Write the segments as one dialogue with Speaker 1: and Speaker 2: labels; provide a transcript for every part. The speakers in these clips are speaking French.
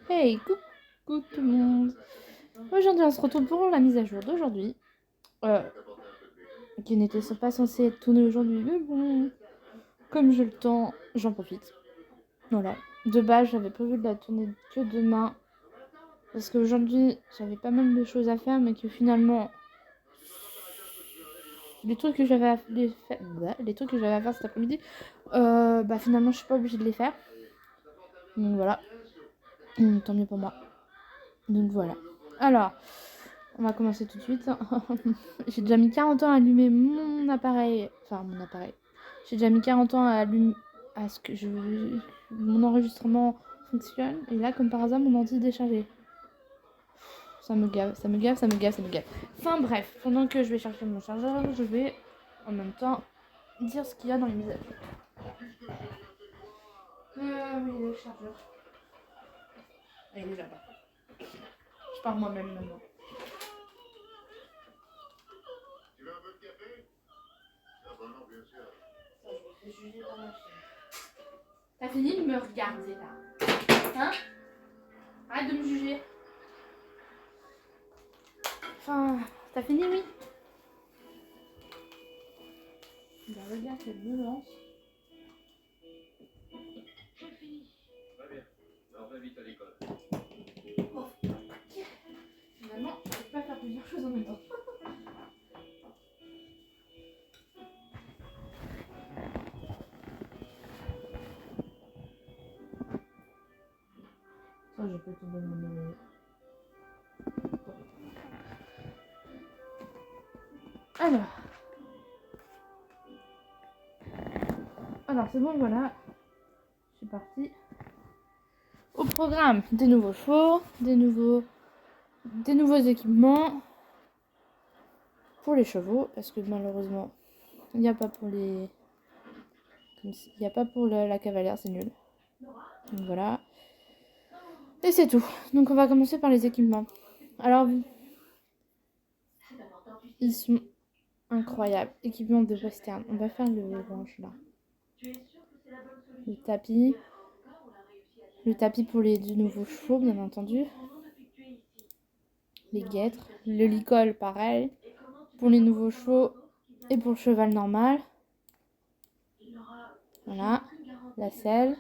Speaker 1: Hey, coucou tout le monde. Aujourd'hui, on se retrouve pour la mise à jour d'aujourd'hui, euh, qui n'était pas censée être tournée aujourd'hui, mais bon, comme j'ai le temps, j'en profite. Voilà. De base, j'avais prévu de la tourner que demain, parce qu'aujourd'hui, j'avais pas mal de choses à faire, mais que finalement, les trucs que j'avais les trucs que j'avais à faire cet après-midi, finalement, je suis pas obligée de les faire. Donc voilà. Tant mieux pour moi. Donc voilà. Alors, on va commencer tout de suite. J'ai déjà mis 40 ans à allumer mon appareil. Enfin, mon appareil. J'ai déjà mis 40 ans à allumer. À ce que mon enregistrement fonctionne. Et là, comme par hasard, mon ordi est déchargé. Ça me gave, ça me gave, ça me gave, ça me gave. Enfin bref, pendant que je vais chercher mon chargeur, je vais en même temps dire ce qu'il y a dans les mises à jour. Oui, le chargeur. Ah, il est là-bas. Je pars moi-même maintenant. Tu veux un peu de café? Ah bah non, bien sûr. Ça, je me fais juger par ma chaîne. T'as fini de me regarder là? Hein? Arrête de me juger. Enfin, t'as fini, oui? Bah regarde, elle me lance. J'ai fini. Très bien. Alors va vite à l'école. Oh. Finalement, je peux pas faire plusieurs choses en même temps. Ça, je peux te donner. Alors. Alors, c'est bon, voilà. Je suis partie. Au programme, des nouveaux chevaux, des nouveaux équipements pour les chevaux, parce que malheureusement, il n'y a pas pour les. Il n'y a pas pour la cavalière, c'est nul. Donc voilà. Et c'est tout. Donc on va commencer par les équipements. Alors, ils sont incroyables. Équipement de western. On va faire le orange là. Le tapis. Le tapis pour les deux nouveaux chevaux, bien entendu. Les guêtres. Le licol, pareil. Pour les nouveaux chevaux et pour le cheval normal. Voilà. La selle.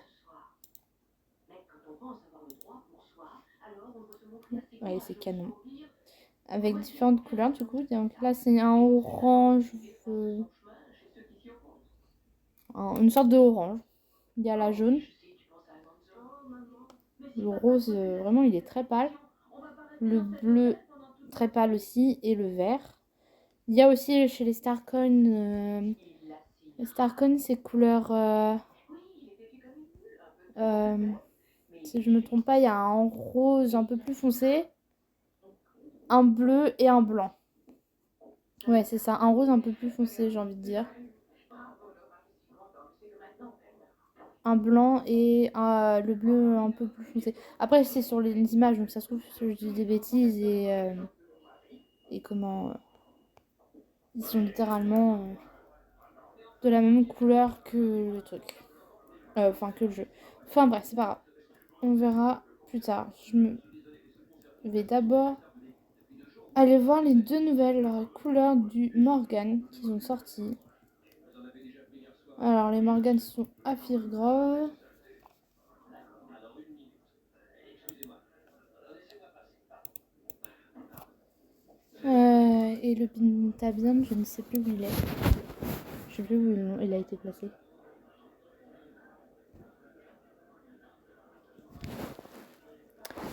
Speaker 1: Ouais, c'est canon. Avec différentes couleurs du coup. Donc là, c'est un orange. Une sorte de orange. Il y a la jaune. Le rose, vraiment, il est très pâle. Le bleu, très pâle aussi. Et le vert. Il y a aussi chez les Starcoin. Les Starcoin, c'est couleur. Si je me trompe pas, il y a un rose un peu plus foncé. Un bleu et un blanc. Ouais, c'est ça. Un rose un peu plus foncé, j'ai envie de dire. Un blanc et le bleu un peu plus foncé. Après, c'est sur les images, donc ça se trouve, je dis des bêtises et comment. Ils sont littéralement de la même couleur que le truc. Enfin, que le jeu. Enfin, bref, c'est pas grave. On verra plus tard. Je vais d'abord aller voir les deux nouvelles couleurs du Morgan qu'ils ont sorties. Alors, les Morgans sont à Firgrove. Et le Pintabian, je ne sais plus où il est. Je sais plus où il a été placé.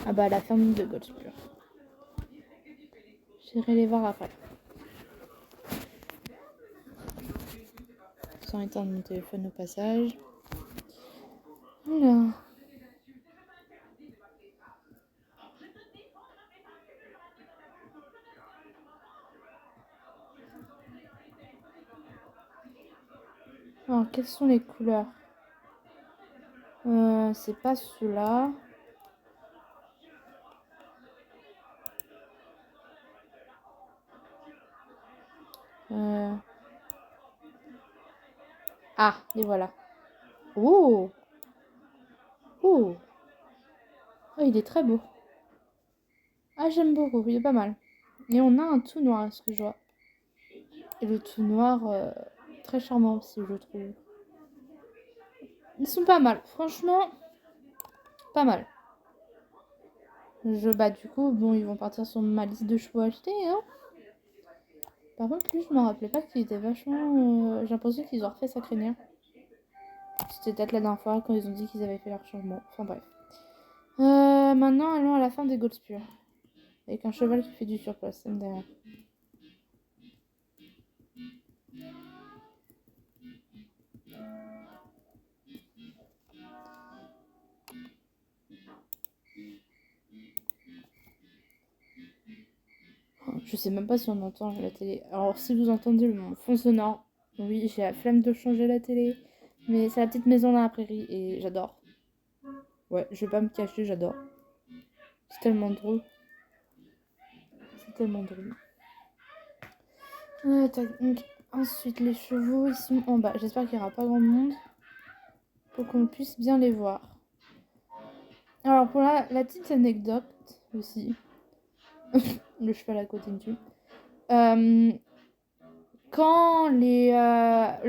Speaker 1: Ah bah, à la ferme de Goldspur. J'irai les voir après. Sans éteindre mon téléphone au passage. Voilà. Alors, quelles sont les couleurs? C'est pas ceux-là. Ah, les voilà. Oh! Oh! Oh, il est très beau. Ah, j'aime beaucoup, il est pas mal. Et on a un tout noir, à ce que je vois. Et le tout noir, très charmant aussi, je trouve. Ils sont pas mal, franchement, pas mal. Bah du coup, bon, ils vont partir sur ma liste de chevaux achetés, hein. Par contre, lui, je me rappelais pas qu'il était vachement... J'ai l'impression qu'ils ont refait sa crinière. C'était peut-être la dernière fois quand ils ont dit qu'ils avaient fait leur changement. Enfin bref. Maintenant, allons à la fin des Goldspur. Avec un cheval qui fait du surplace, ça me derrière. Je sais même pas si on entend la télé. Alors, si vous entendez le fond sonore, oui, j'ai la flemme de changer la télé. Mais c'est la petite maison dans la prairie et j'adore. Ouais, je vais pas me cacher, j'adore. C'est tellement drôle. C'est tellement drôle. Donc, ensuite, les chevaux, ils sont en bas. J'espère qu'il n'y aura pas grand monde pour qu'on puisse bien les voir. Alors, pour la petite anecdote aussi, le cheval à côté dessus. Quand les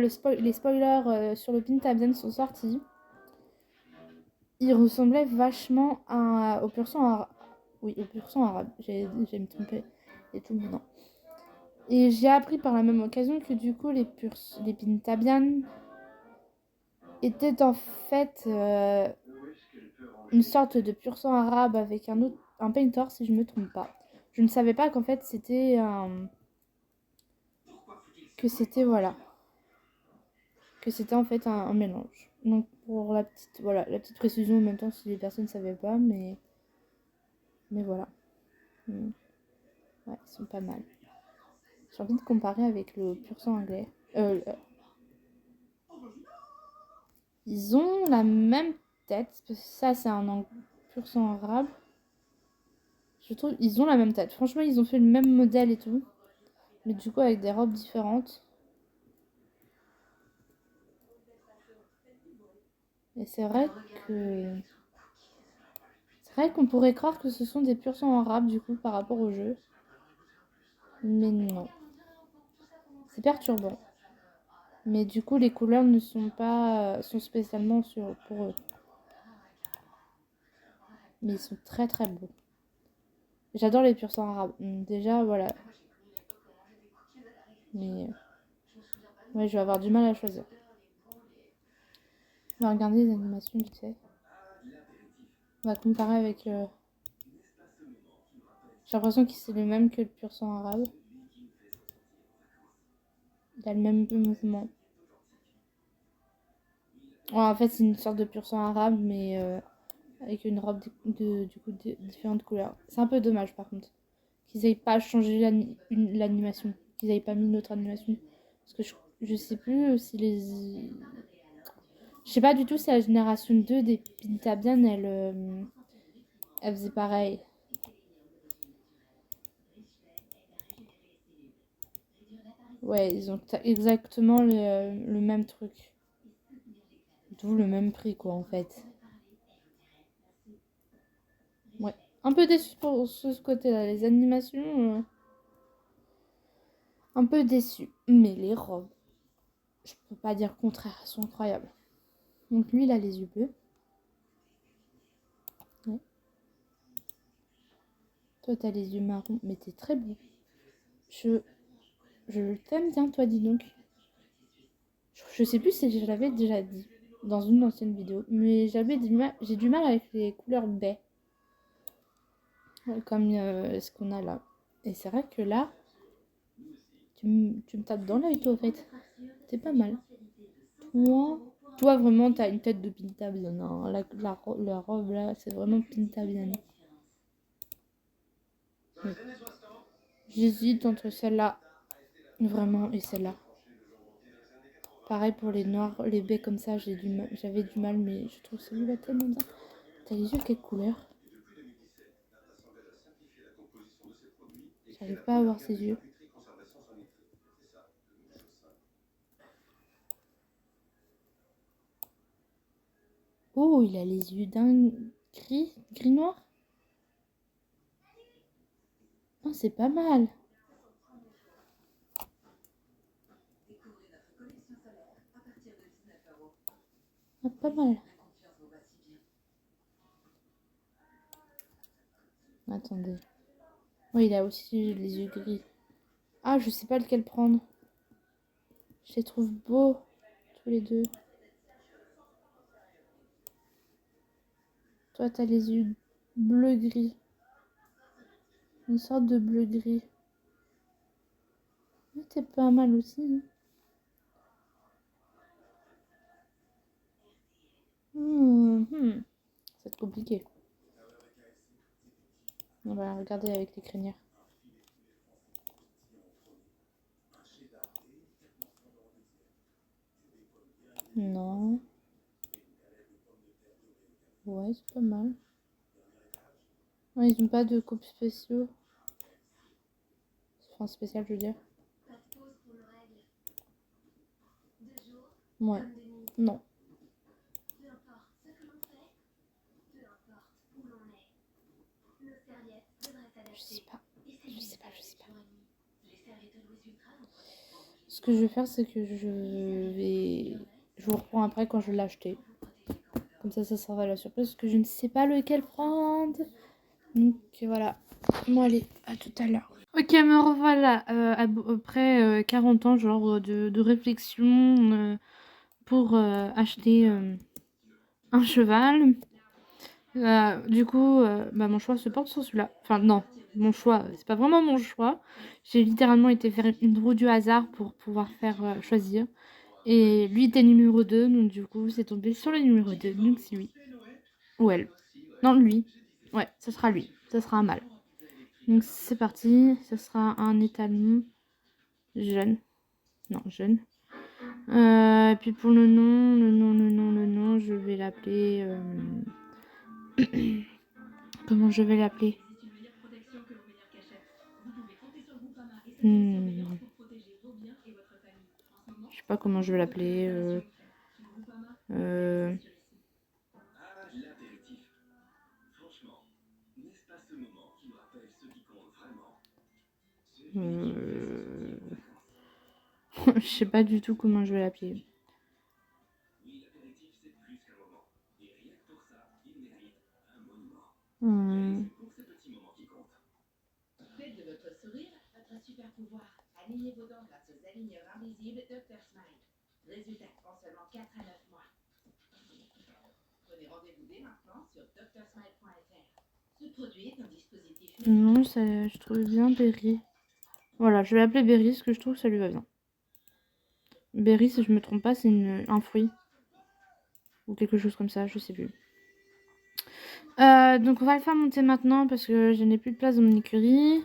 Speaker 1: spoilers sur le Pintabian sont sortis, il ressemblait vachement au pur sang arabe. Oui, au pur sang arabe. J'ai me trompé. Et tout maintenant. Et j'ai appris par la même occasion que du coup, les Pintabian étaient en fait une sorte de pur sang arabe avec un painter, si je me trompe pas. Je ne savais pas qu'en fait c'était voilà. Que c'était en fait un mélange. Donc pour la petite précision en même temps si les personnes ne savaient pas, mais voilà. Ouais, ils sont pas mal. J'ai envie de comparer avec le pur sang anglais. Ils ont la même tête, parce que ça c'est un pur sang arabe. Je trouve ils ont la même tête. Franchement, ils ont fait le même modèle et tout, mais du coup avec des robes différentes. Et c'est vrai qu'on pourrait croire que ce sont des pur sang arabes du coup par rapport au jeu, mais non. C'est perturbant. Mais du coup, les couleurs ne sont pas sont spécialement pour eux. Mais ils sont très très beaux. J'adore les pur sang arabes. Déjà, voilà. Mais ouais, je vais avoir du mal à choisir. On va regarder les animations vite fait. On va comparer avec... J'ai l'impression que c'est le même que le pur sang arabe. Il a le même mouvement. Ouais, en fait, c'est une sorte de pur sang arabe, mais avec une robe du coup de différentes couleurs. C'est un peu dommage par contre qu'ils aient pas changé l'animation, qu'ils aient pas mis une autre animation. Parce que je sais plus si je sais pas du tout si la génération 2 des Pintabian elle faisait pareil. Ouais, ils ont exactement le même truc. D'où le même prix quoi en fait. Ouais. Un peu déçu pour ce côté-là. Les animations, un peu déçu. Mais les robes, je peux pas dire le contraire, elles sont incroyables. Donc lui, il a les yeux bleus. Ouais. Toi, t'as les yeux marrons, mais t'es très beau. Je t'aime bien, toi, dis donc. Je sais plus si je l'avais déjà dit dans une ancienne vidéo, mais j'ai du mal avec les couleurs baies. Comme ce qu'on a là. Et c'est vrai que là, tu me tapes dans l'œil, toi, en fait. T'es pas mal. Toi vraiment, t'as une tête de Pintabian. Hein. La robe, là, c'est vraiment Pintabian. Oui. J'hésite entre celle-là, vraiment, et celle-là. Pareil pour les noirs, les baies comme ça, j'avais du mal, mais je trouve celui-là tellement bien. T'as les yeux quelle couleur? J'arrive pas à voir ses yeux. Oh, il a les yeux d'un gris noir. Oh, c'est pas mal. Ah, pas mal. Attendez. Oui, il a aussi les yeux gris. Ah, je sais pas lequel prendre. Je les trouve beaux, tous les deux. Toi, t'as les yeux bleu-gris. Une sorte de bleu-gris. Mais t'es pas mal aussi. Hein. C'est compliqué. On va regarder avec les crinières. Non. Ouais, c'est pas mal. Ouais, ils ont pas de coupes spéciaux. Enfin, spécial, je veux dire. Ouais. Non. Je sais pas. Je sais pas. Ce que je vais faire, c'est que je vous reprends après quand je l'ai acheté. Comme ça sera la surprise parce que je ne sais pas lequel prendre. Donc voilà. Bon allez, à tout à l'heure. Ok, me revoilà après 40 ans genre de réflexion pour acheter un cheval. Du coup, mon choix se porte sur celui-là. Enfin non, mon choix, c'est pas vraiment mon choix. J'ai littéralement été faire une roue du hasard pour pouvoir faire choisir. Et lui était numéro 2, donc du coup c'est tombé sur le numéro 2, donc c'est lui. Ou elle. Non, lui. Ouais, ce sera lui. Ce sera un mâle. Donc c'est parti. Ce sera un étalon jeune. Non, jeune. Et puis pour le nom, je vais l'appeler... Comment je vais l'appeler? Je sais pas comment je vais l'appeler. Je sais pas du tout comment je vais l'appeler. Faites de votre sourire votre super pouvoir. Alignez vos dents grâce aux aligneurs invisibles Dr. Smile. Résultat en seulement 4 à 9 mois. Prenez rendez-vous dès maintenant sur drsmile.fr. Ce produit est un dispositif... Non, ça, je trouve bien Berry. Voilà, je vais l'appeler Berry parce que je trouve que ça lui va bien. Berry, si je me trompe pas, c'est un fruit. Ou quelque chose comme ça, je sais plus. Donc on va le faire monter maintenant parce que je n'ai plus de place dans mon écurie.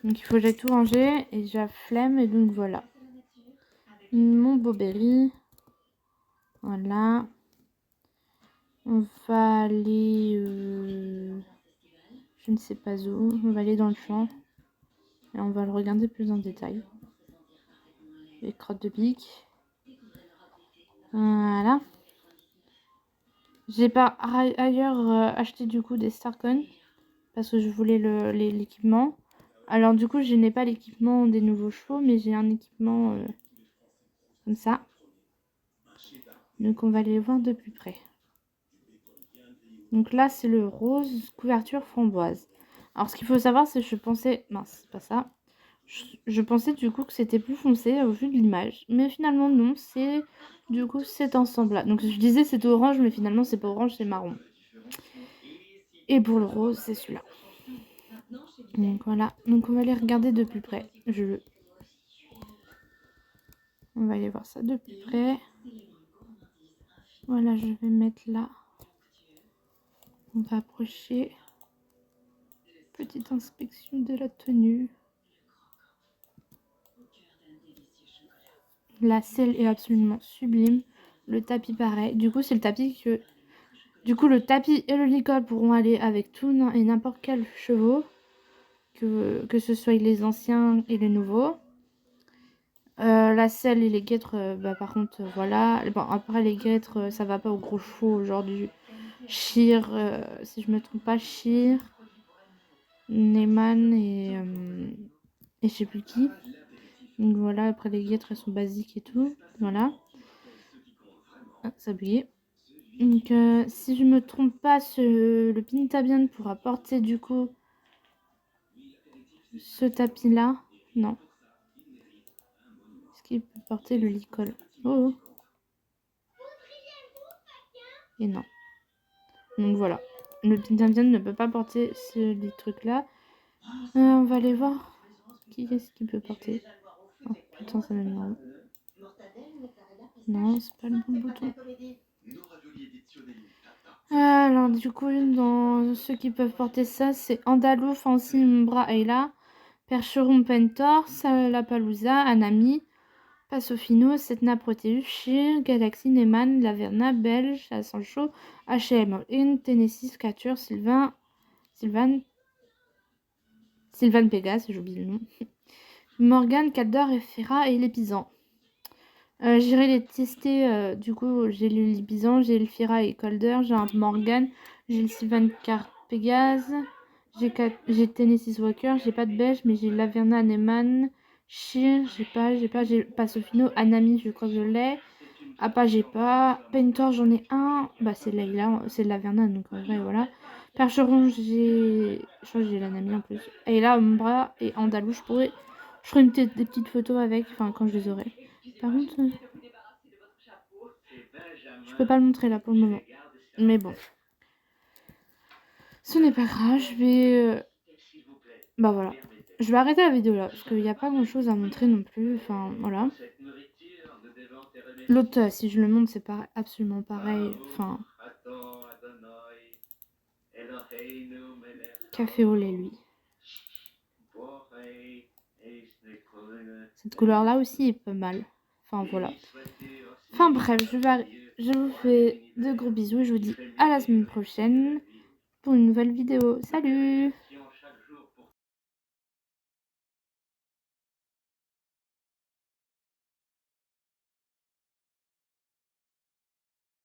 Speaker 1: Donc il faut que j'aille tout ranger et j'ai la flemme et donc voilà. Mon beau Berry. Voilà. On va aller... je ne sais pas où. On va aller dans le champ. Et on va le regarder plus en détail. Les crottes de pique. Voilà. J'ai par ailleurs acheté du coup des Starcon. Parce que je voulais l'équipement. Alors du coup je n'ai pas l'équipement des nouveaux chevaux. Mais j'ai un équipement comme ça. Donc on va aller voir de plus près. Donc là c'est le rose couverture framboise. Alors ce qu'il faut savoir c'est que je pensais... Mince, c'est pas ça. Je pensais du coup que c'était plus foncé au vu de l'image. Mais finalement non, c'est du coup cet ensemble là. Donc je disais c'était orange mais finalement c'est pas orange, c'est marron. Et pour le rose c'est celui-là. Donc voilà, donc on va aller regarder de plus près. On va aller voir ça de plus près. Voilà, je vais mettre là. On va approcher. Petite inspection de la tenue. La selle est absolument sublime. Le tapis pareil. Du coup, c'est le tapis que... Du coup, le tapis et le licol pourront aller avec tout et n'importe quel chevaux. Que ce soit les anciens et les nouveaux. La selle et les guêtres, par contre, voilà. Bon, après, les guêtres, ça va pas aux gros chevaux. Genre du Sheer, si je me trompe pas, Sheer, Neyman et je sais plus qui. Donc voilà, après les guêtres elles sont basiques et tout. Voilà. Ah, ça a bugué. Donc si je me trompe pas, le Pintabian pourra porter du coup ce tapis là. Non. Est-ce qu'il peut porter le licol? Oh. Et non. Donc voilà. Le Pintabian ne peut pas porter les trucs là. On va aller voir. Qui est-ce qui peut porter? Oh putain, ça m'énerve. Non, c'est pas le bon bouton. Alors du coup, dans ceux qui peuvent porter ça, c'est Andalou, Fancy, Mbra, Ayla, Percheron, Pentor, Salapalooza, Anami, Passofino, Setna, Proteus, Sheer, Galaxy, Neyman, Laverna, Belge, Sancho, H&M All-In, Tennessee, Catcher, Sylvain, Pégase, j'oublie le nom, Morgan, Caldor, Efira et Lépizan. J'irai les tester. Du coup, j'ai le Libizan, j'ai le Fira et Calder, j'ai un Morgan, j'ai le Sylvan Carte Pégase, j'ai Tennessee Walker, j'ai pas de Beige, mais j'ai Laverna, Neyman, Sheer, j'ai pas Sofino, Anami, je crois que je l'ai. Appa, j'ai pas. Pentor, j'en ai un. Bah, c'est Layla, c'est Laverna, donc en vrai, voilà. Percheron, je crois que j'ai l'Anami en plus. Et là, Umbra et Andalou, je ferai des petites photos avec, enfin, quand je les aurai. Par contre, je peux pas le montrer là pour le moment. Mais bon. Ce n'est pas grave, je vais... Bah voilà. Je vais arrêter la vidéo là, parce qu'il n'y a pas grand chose à montrer non plus. Enfin, voilà. L'autre, si je le montre, c'est absolument pareil. Enfin... Café au lait, lui. Cette couleur là aussi est pas mal. Enfin voilà. Enfin bref, je vous fais de gros bisous et je vous dis à la semaine prochaine pour une nouvelle vidéo. Salut!